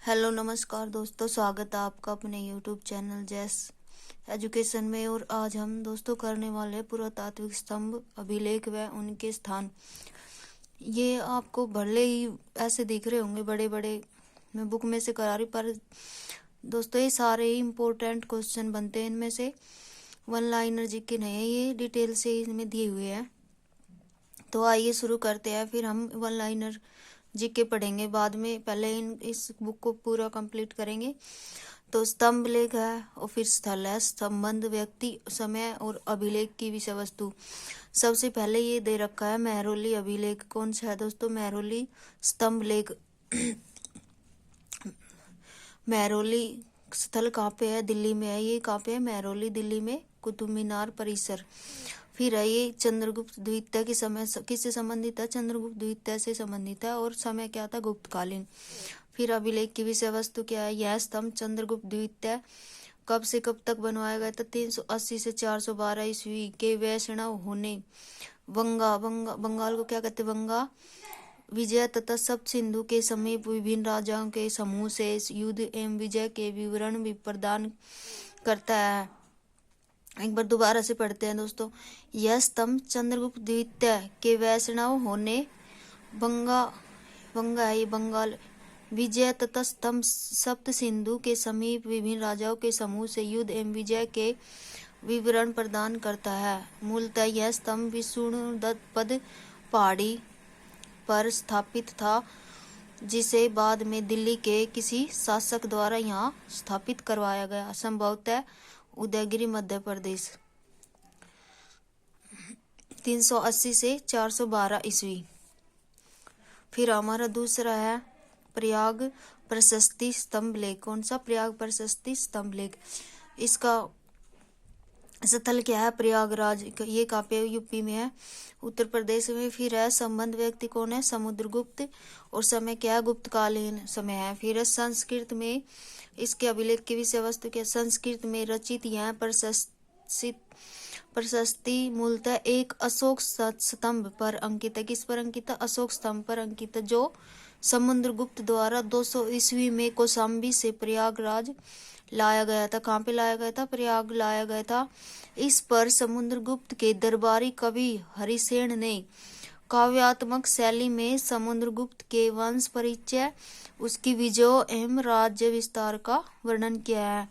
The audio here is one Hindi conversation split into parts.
हेलो नमस्कार दोस्तों, स्वागत है आपका अपने यूट्यूब चैनल जैस एजुकेशन में। और आज हम दोस्तों करने वाले पुरातात्विक स्तंभ अभिलेख व उनके स्थान। ये आपको भले ही ऐसे दिख रहे होंगे बड़े बड़े, मैं बुक में से करा रही, पर दोस्तों ये सारे ही इम्पोर्टेंट क्वेश्चन बनते हैं। इनमें से वन लाइनर जीके नहीं है, ये डिटेल से इनमें दिए हुए हैं। तो आइए शुरू करते हैं, फिर हम वन लाइनर जीके पढ़ेंगे बाद में। पहले इस बुक को पूरा कंप्लीट करेंगे। तो स्तंभ लेख है और फिर स्थल है, संबंध, व्यक्ति, समय और अभिलेख की विषय वस्तु। सबसे पहले ये दे रखा है मेहरौली अभिलेख। कौन सा है दोस्तों? मेहरौली स्तंभ लेख। मेहरौली स्थल कहाँ पे है? दिल्ली में है। ये कहाँ पे है? मेहरौली दिल्ली में, कुतुब मीनार परिसर। फिर है ये चंद्रगुप्त द्वितीय के समय किससे संबंधित है? चंद्रगुप्त द्वितीय से संबंधित है। और समय क्या था? गुप्तकालीन। फिर अभिलेख की विषय वस्तु क्या है? यह स्तंभ चंद्रगुप्त द्वितीय कब से कब तक बनवाया गया था? 380 से 412 ईस्वी के वैष्णव होने बंगाल को क्या कहते? बंगा विजय तथा सप्त सिंधु के समीप विभिन्न राजाओं के समूह से युद्ध एवं विजय के विवरण भी प्रदान करता है। एक बार दोबारा से पढ़ते हैं दोस्तों। यह स्तंभ चंद्रगुप्त द्वितीय के वैष्णव होने बंगा है बंगाल विजय तथा स्तंभ सप्त सिंधु के समीप विभिन्न राजाओं के समूह से युद्ध एवं विजय के विवरण प्रदान करता है। मूलतः यह स्तंभ विष्णुपद पहाड़ी पर स्थापित था, जिसे बाद में दिल्ली के किसी शासक द्वारा यहाँ स्थापित करवाया गया, संभवतः उदयगिरी मध्य प्रदेश। 380 से 412 ईस्वी। फिर हमारा दूसरा है प्रयाग प्रशस्ति स्तंभ लेख। कौन सा? प्रयाग प्रशस्ति स्तंभ लेख। इसका स्थल क्या है? प्रयागराज। ये कहाँ पे? यूपी में है, उत्तर प्रदेश में। फिर है संबंध, व्यक्ति कौन है? समुद्रगुप्त। और समय क्या है? गुप्तकालीन समय है। फिर है संस्कृत में इसके अभिलेख की विषय वस्तु क्या? संस्कृत में रचित यह प्रशस्ति मूलतः एक अशोक स्तंभ पर अंकित है। किस पर अंकित है? अशोक स्तंभ पर अंकित है, जो समुद्रगुप्त द्वारा 200 ईस्वी में कौशाम्बी से प्रयागराज लाया गया था। कहाँ पे लाया गया था? प्रयाग लाया गया था। इस पर समुद्रगुप्त के दरबारी कवि हरिसेन ने काव्यात्मक शैली में समुद्रगुप्त के वंश परिचय, उसकी विजय एवं राज्य विस्तार का वर्णन किया है।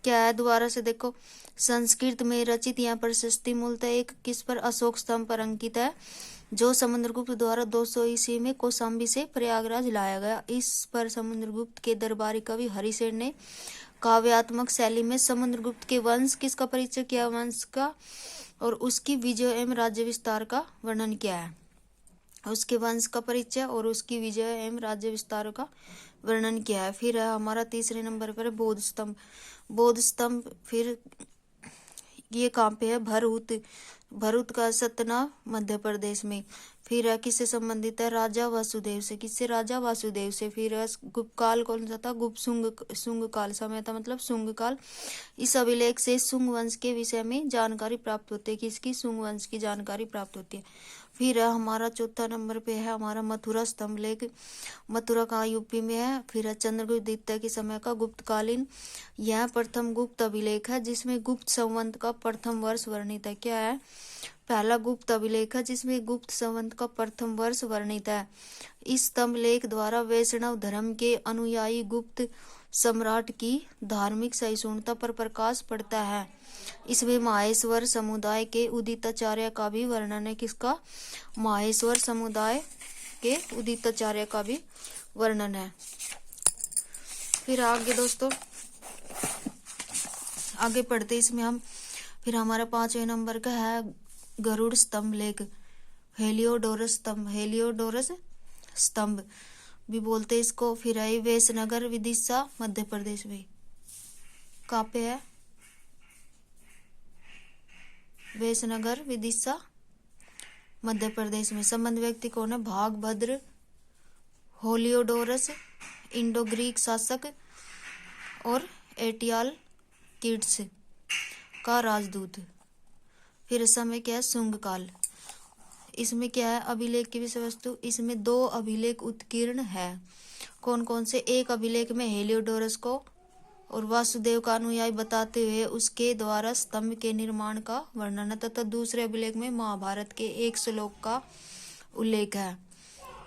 क्या है? दोबारा से देखो। संस्कृत में रचित यह प्रशस्ति मूलतः एक किस पर? अशोक स्तंभ पर अंकित है, जो समुद्रगुप्त द्वारा 200 ईस्वी में कौशाम्बी से प्रयागराज लाया गया। इस पर समुद्रगुप्त के दरबारी कवि हरिसेन ने काव्यात्मक शैली में समुद्रगुप्त के वंश किसका परिचय किया? वंश का, और उसकी विजय एवं राज्य विस्तार का वर्णन किया है। उसके वंश का परिचय और उसकी विजय एवं राज्य विस्तार का वर्णन किया है। फिर है हमारा तीसरे नंबर पर बौद्ध स्तंभ। बौद्ध स्तंभ फिर ये कहाँ पे है? भरूच का सतना मध्य प्रदेश में। फिर है किससे संबंधित है? राजा वासुदेव से। किससे? राजा वासुदेव से। फिर है गुप्त काल कौन सा था? गुप्त शुंग काल समय था, मतलब शुंग काल। इस अभिलेख से शुंग वंश के विषय में जानकारी प्राप्त होती है। किसकी? शुंग वंश की जानकारी प्राप्त होती है। फिर है हमारा चौथा नंबर पे है हमारा मथुरा स्तंभ लेख। मथुरा का यूपी में है। फिर है चंद्रगुप्त द्वितीय के समय का गुप्तकालीन। यह प्रथम गुप्त अभिलेख है, जिसमें गुप्त संवत का प्रथम वर्ष वर्णित है। क्या है? पहला गुप्त अभिलेख है जिसमें गुप्त संवत का प्रथम वर्ष वर्णित है। इस स्तंभ लेख द्वारा वैष्णव धर्म के अनुयायी गुप्त सम्राट की धार्मिक सहिष्णुता पर प्रकाश पड़ता है। इसमें माहेश्वर समुदाय के उदिताचार्य का भी वर्णन है। किसका? माहेश्वर समुदाय के उदिताचार्य का भी वर्णन है। फिर आगे दोस्तों आगे पढ़ते इसमें हम। फिर हमारा 5वें नंबर का है गरुड़ स्तंभ लेख। हेलियोडोरस स्तंभ, हेलियोडोरस स्तंभ भी बोलते इसको। फिर है वैसनगर विदिशा मध्य प्रदेश में। कहाँ पे है? वैसनगर विदिशा मध्य प्रदेश में। संबंध व्यक्ति कौन है? भागभद्र होलियोडोरस इंडो ग्रीक शासक और एटियाल किड्स का राजदूत। फिर समय क्या है? शुंग काल। इसमें क्या है, अभिलेख की विषय वस्तु, इसमें 2 अभिलेख उत्कीर्ण है। कौन कौन से? एक अभिलेख में हेलियोडोरस को और वासुदेव का अनुयायी बताते हुए उसके द्वारा स्तंभ के निर्माण का वर्णन है, तथा दूसरे अभिलेख में महाभारत के एक श्लोक का उल्लेख है।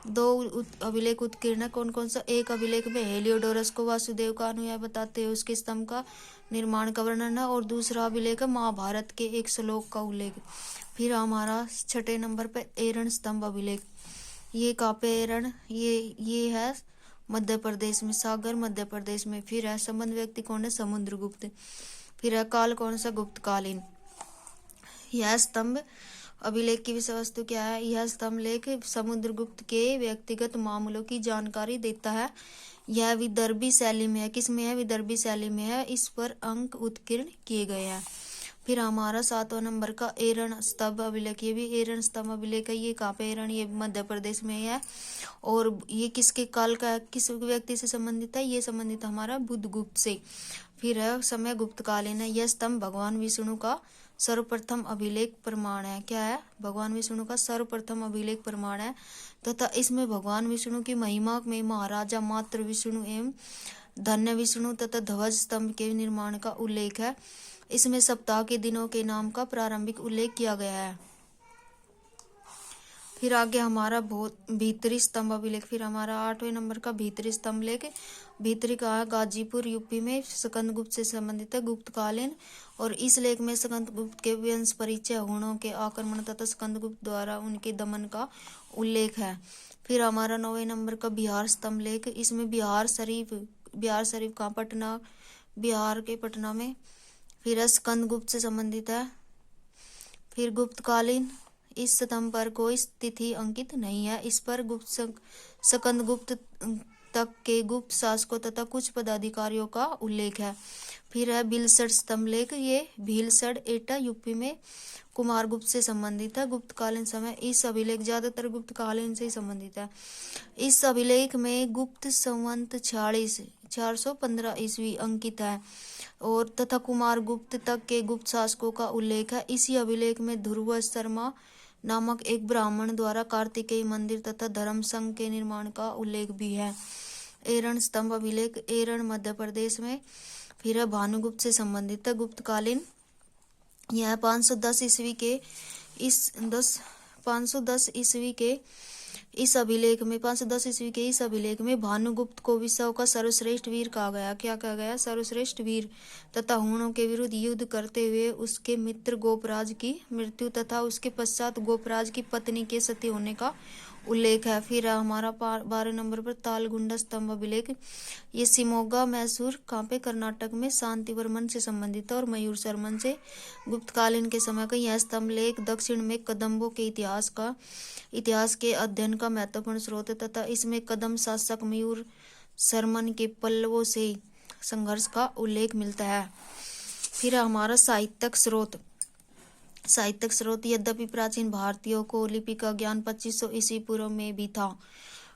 2 अभिलेख उत्कीर्ण है। कौन कौन सा? एक अभिलेख में हेलियोडोरस को वासुदेव का अनुयायी बताते हुए उसके स्तंभ का निर्माण का वर्णन है, और दूसरा अभिलेख है महाभारत के एक श्लोक का उल्लेख। फिर हमारा 6 नंबर पे एरण स्तंभ अभिलेख। ये कहाँ पे? एरण, ये है मध्य प्रदेश में, सागर मध्य प्रदेश में। फिर है संबंध व्यक्ति कौन है? समुद्रगुप्त। फिर है काल कौन सा? गुप्तकालीन। यह स्तंभ अभिलेख की विषय वस्तु क्या है? यह स्तंभ लेख समुद्रगुप्त के व्यक्तिगत मामलों की जानकारी देता है। यह विदर्भी शैली में है। किस में है? विदर्भी शैली में है। इस पर अंक उत्कीर्ण किए गए हैं। फिर हमारा 7वां नंबर का एरण स्तंभ अभिलेख। ये भी एरण स्तंभ अभिलेख है। ये कहाँ पे? एरण, ये मध्य प्रदेश में है। और ये किसके काल का, किस व्यक्ति से संबंधित है? ये संबंधित हमारा बुद्धगुप्त से। फिर है समय गुप्तकालीन है। यह स्तंभ भगवान विष्णु का सर्वप्रथम अभिलेख प्रमाण है। क्या है? भगवान विष्णु का सर्वप्रथम अभिलेख प्रमाण है, तथा इसमें भगवान विष्णु की महिमा में महाराजा मातृ विष्णु एवं धन्य विष्णु तथा ध्वज स्तंभ के निर्माण का उल्लेख है। इसमें सप्ताह के दिनों के नाम का प्रारंभिक उल्लेख किया गया है। फिर आगे हमारा भीतरी स्तंभ अभिलेख। फिर हमारा 8वें नंबर का भीतरी स्तंभ लेख। भीतरी का है गाजीपुर यूपी में, स्कंदगुप्त से संबंधित है, गुप्तकालीन। और इस लेख में स्कंदगुप्त के वंश परिचय, हुणों के आक्रमण तथा स्कंदगुप्त द्वारा उनके दमन का उल्लेख है। फिर हमारा 9वें नंबर का बिहार स्तंभ लेख। इसमें बिहार शरीफ का पटना, बिहार के पटना में। फिर स्कंदगुप्त से संबंधित है। फिर गुप्तकालीन, इस स्तंभ पर कोई तिथि अंकित नहीं है। इस पर स्कंदगुप्त तक के गुप्त शासकों तथा कुछ पदाधिकारियों का उल्लेख है। फिर है भीलसड़ स्तंभ लेख। ये भीलसड़ एटा यूपी में कुमारगुप्त से संबंधित है, गुप्तकालीन समय। इस अभिलेख ज्यादातर गुप्तकालीन से ही संबंधित है। इस अभिलेख में गुप्त संवत 415 ईस्वी अंकित है और तथा कुमारगुप्त तक के गुप्त शासकों का उल्लेख है। इसी अभिलेख में ध्रुव शर्मा नामक एक ब्राह्मण द्वारा कार्तिकेय मंदिर तथा धर्म संघ के निर्माण का उल्लेख भी है। एरण स्तंभ अभिलेख, एरण मध्य प्रदेश में। फिर है भानुगुप्त से संबंधित है, गुप्तकालीन। यह 510 ईस्वी के इस अभिलेख में भानुगुप्त को विश्व का सर्वश्रेष्ठ वीर कहा गया। क्या कहा गया? सर्वश्रेष्ठ वीर। तथा हुणों के विरुद्ध युद्ध करते हुए उसके मित्र गोपराज की मृत्यु तथा उसके पश्चात गोपराज की पत्नी के सती होने का उल्लेख है। फिर हमारा 12 नंबर पर तालगुंडा स्तंभ अभिलेख। ये शिमोगा, मैसूर, कांपे, कर्नाटक में शांतिवर्मन से संबंधित है और मयूर शर्मन से। गुप्तकालीन के समय का यह स्तंभ लेख दक्षिण में कदम्बों के इतिहास के अध्ययन का महत्वपूर्ण स्रोत है तथा इसमें कदम शासक मयूर शर्मन के पल्लवों से संघर्ष का उल्लेख मिलता है। फिर हमारा साहित्यिक स्रोत। यद्यपि प्राचीन भारतीयों को लिपि का ज्ञान 2500 ईस्वी पूर्व में भी था।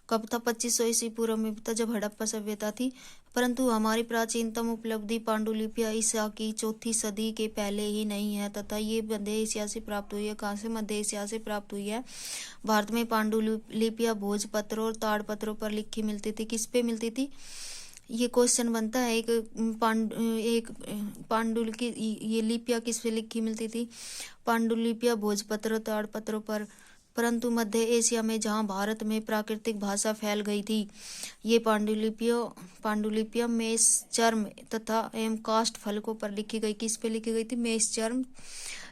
कब था? 2500 ईस्वी पूर्व में भी था, जब हड़प्पा सभ्यता थी। परंतु हमारी प्राचीनतम उपलब्धि पांडुलिपियां ईसा की 4वीं सदी के पहले ही नहीं है तथा ये मध्य एशिया से प्राप्त हुई है। कहाँ से? मध्य एशिया से प्राप्त हुई है। भारत में पांडुलिपियां भोजपत्रों और ताड़पत्रों पर लिखी मिलती थी। किस पे मिलती थी? ये क्वेश्चन बनता है। एक पांडुलिपि ये लिपियां किस पे लिखी मिलती थी? पांडुलिपियां भोजपत्र, ताड़पत्रों पर। परंतु मध्य एशिया में, जहां भारत में प्राकृतिक भाषा फैल गई थी, ये पांडुलिपियां मेष, चर्म तथा एवं काष्ठ फलकों पर लिखी गई। किस पे लिखी गई थी? मेष, चर्म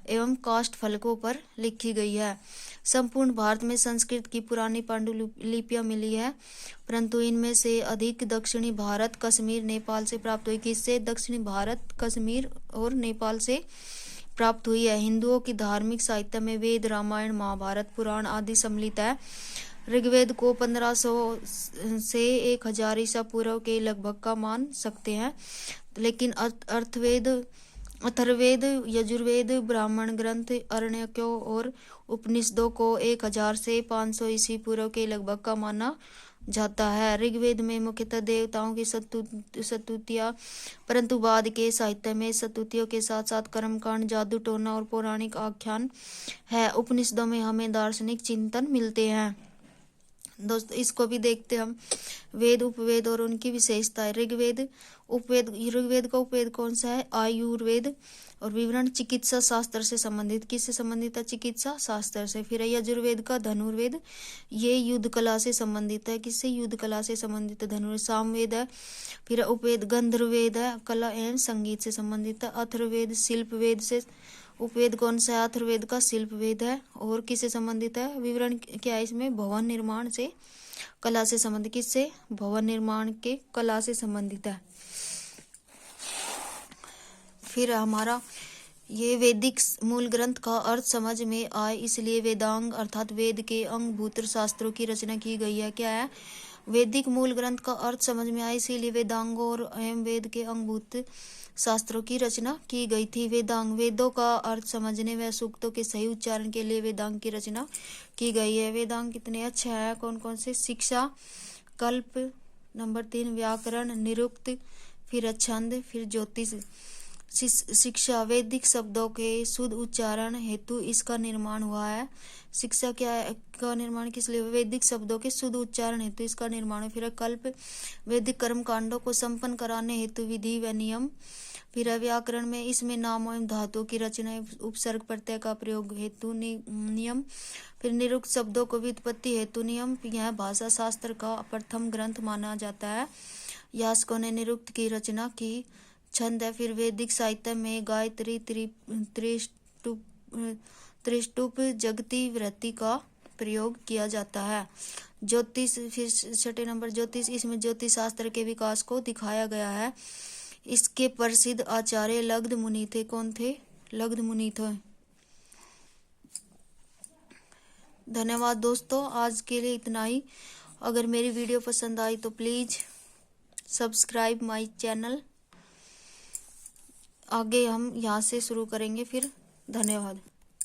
एवं काष्ठ फलकों पर लिखी गई है। संपूर्ण भारत में संस्कृत की पुरानी पांडुलिपियां मिली है, परंतु इनमें से अधिक दक्षिणी भारत, कश्मीर, नेपाल से प्राप्त हुई। किससे? दक्षिणी भारत, कश्मीर और नेपाल से प्राप्त हुई है। हिंदुओं की धार्मिक साहित्य में वेद, रामायण, महाभारत, पुराण आदि सम्मिलित है। ऋग्वेद को 1500 से 1000 ईसा पूर्व के लगभग का मान सकते हैं, लेकिन अथर्ववेद, यजुर्वेद, ब्राह्मण ग्रंथ, आरण्यकों और उपनिषदों को 1000 से 500 ईस्वी पूर्व के लगभग का माना जाता है। ऋग्वेद में मुख्यतः देवताओं की स्तुतियां, परंतु बाद के साहित्य में स्तुतियों के साथ साथ कर्मकांड, जादू टोना और पौराणिक आख्यान है। उपनिषदों में हमें दार्शनिक चिंतन मिलते हैं। दोस्तों इसको भी देखते हम, वेद उपवेद और उनकी विशेषताएं। ऋग्वेद उपवेद, ऋग्वेद का उपवेद कौन सा है? आयुर्वेद। और विवरण चिकित्सा शास्त्र से संबंधित, किससे संबंधित है? चिकित्सा शास्त्र से। फिर यजुर्वेद का धनुर्वेद, ये युद्ध कला से संबंधित है। किससे? युद्ध कला से संबंधित है धनुर्वेद। सामवेद है। फिर उपवेद गंधर्ववेद है, कला एवं संगीत से संबंधित है। अथर्ववेद शिल्प वेद से, उपवेद कौन सा है? अथर्ववेद का शिल्प वेद है। और किससे संबंधित है? विवरण क्या है इसमें? भवन निर्माण से, कला से संबंधित। किससे? भवन निर्माण के कला से संबंधित है। फिर हमारा ये वैदिक मूल ग्रंथ का अर्थ समझ में आए इसलिए वेदांग अर्थात वेद के अंगभूत शास्त्रों की रचना की गई है। क्या है? वैदिक मूल ग्रंथ का अर्थ समझ में आए इसीलिए वेदांगों और एवं वेद के अंगभूत शास्त्रों की रचना की गई थी। वेदांग, वेदों का अर्थ समझने व सूक्तों के सही उच्चारण के लिए वेदांग की रचना की गई है। वेदांग कितने अच्छे हैं? कौन कौन से? शिक्षा, कल्प, नंबर 3 व्याकरण, निरुक्त, फिर छंद, फिर ज्योतिष। शिक्षा, वैदिक शब्दों के शुद्ध उच्चारण हेतु इसका निर्माण हुआ है। शिक्षा क्या है? का निर्माण किस लिए? वैदिक शब्दों के शुद्ध उच्चारण हेतु इसका निर्माण है। फिर कल्प, वैदिक कर्म कांडों को संपन्न कराने हेतु विधि व नियम। फिर व्याकरण में इसमें नामों एवं धातुओं की रचना, उपसर्ग प्रत्यय का प्रयोग हेतु नियम। फिर निरुक्त शब्दों को व्युत्पत्ति हेतु नियम। यह भाषा शास्त्र का प्रथम ग्रंथ माना जाता है। यास्कों ने निरुक्त की रचना की। छंद है। फिर वैदिक साहित्य में गायत्री, त्रिष्टुप, जगती वृत्ति का प्रयोग किया जाता है। ज्योतिष, फिर 6 नंबर ज्योतिष, इसमें ज्योतिष शास्त्र के विकास को दिखाया गया है। इसके प्रसिद्ध आचार्य लग्ध मुनि थे। कौन थे? लग्ध मुनि थे। धन्यवाद दोस्तों, आज के लिए इतना ही। अगर मेरी वीडियो पसंद आई तो प्लीज सब्सक्राइब माय चैनल। आगे हम यहाँ से शुरू करेंगे फिर। धन्यवाद।